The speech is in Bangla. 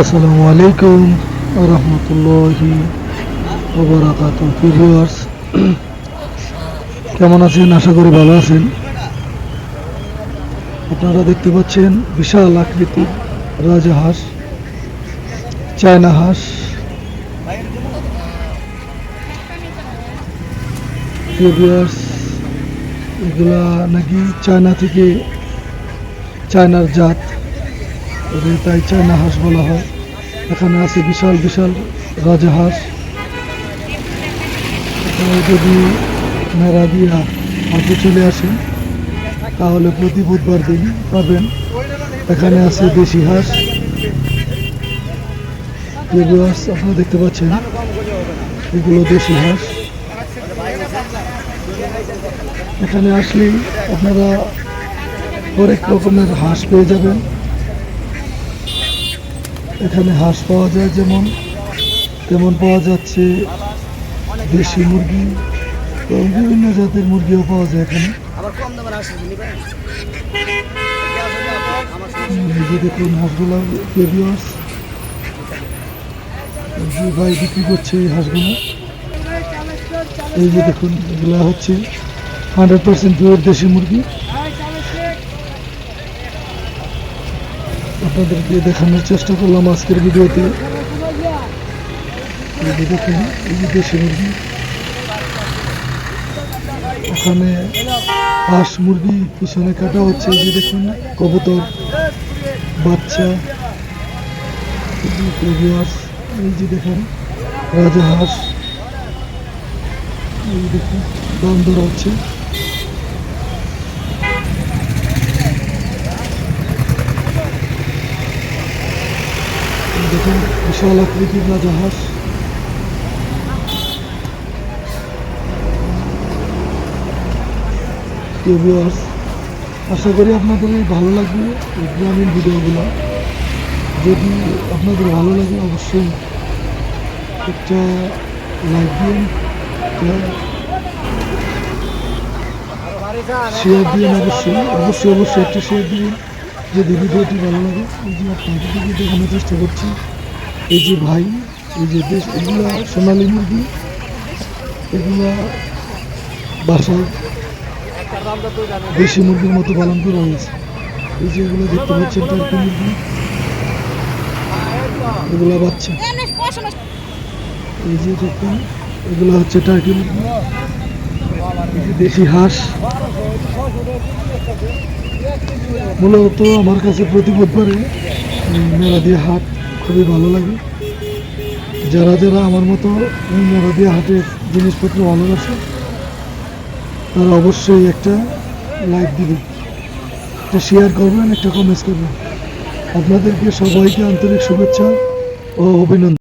আসসালামু আলাইকুম রহমতুল্লাহি ওবারাকাতুহু। ভিউয়ার্স, কেমন আছেন? আশা করি ভালো আছেন। আপনারা দেখতে পাচ্ছেন বিশাল আকৃতির রাজহাঁস, চায়না হাঁস। ভিউয়ার্স, এগুলা নাকি চায়না থেকে, চায়নার জাত, তাই চায়না হাঁস বলা হয়। এখানে আছে বিশাল বিশাল রাজহাঁস। আপনারা যদি মেরা দিয়া হাটে চলে আসেন তাহলে প্রতি বুধবার দিন পাবেন। এখানে আছে দেশি হাঁস। ভিউয়ার্স, আপনারা দেখতে পাচ্ছেন এগুলো দেশি হাঁস। এখানে আসলেই আপনারা হরেক রকমের হাঁস পেয়ে যাবেন। এখানে হাঁস পাওয়া যায় তেমন পাওয়া যাচ্ছে দেশি মুরগি এবং বিভিন্ন জাতের মুরগিও পাওয়া যায় এখানে। এই যে দেখুন হাঁসগুলো, ভিউয়ার্স, যে ভাই বিক্রি করছে এই হাঁসগুলো। এই যে দেখুন, এগুলা হচ্ছে 100% পিওর দেশি মুরগি। আপনাদেরকে দেখানোর চেষ্টা করলাম আজকের ভিডিওতে। দেখুন, এই যে দেশি মুরগি, ওখানে হাঁস মুরগি পিছনে কাটা হচ্ছে। এই যে দেখুন কবুতর বাচ্চা। এই যে দেখুন রাজহাঁস, এই দেখুন দাম দর হচ্ছে। দেখুন বিশাল আকৃতির রাজহাঁস। ভিউয়ার্স, আশা করি আপনাদের ভালো লাগবে এই গ্রামীণ ভিডিওগুলো। যদি আপনাদের ভালো লাগে অবশ্যই একটা লাইক দিন, শেয়ার দিন, অবশ্যই একটা শেয়ার দিন যদি ভিডিওটি ভালো লাগে। এই যে আপনাদেরকে দেখানোর চেষ্টা করছি, এই যে ভাই, এই যে এগুলো সোনালী মুরগি, এগুলা বাসায় দেশি মুরগির মতো পালন করা হয়েছে। এই যে এগুলো দেখতে পাচ্ছেন টার্কি মুরগি, এগুলা বাচ্চা। এই যে দেখুন এগুলো হচ্ছে টার্কি মুরগি। এই যে দেশি হাঁস। মূলত আমার কাছে প্রতি বুধবারে মেলা দিয়ে হাট খুবই ভালো লাগে। যারা যারা আমার মতো এই মেলা দিয়ে হাটের জিনিসপত্র ভালোবাসে তারা অবশ্যই একটা লাইক দিবেন, একটা শেয়ার করবেন, একটা কমেন্টস করবেন। আপনাদেরকে সবাইকে আন্তরিক শুভেচ্ছা ও অভিনন্দন।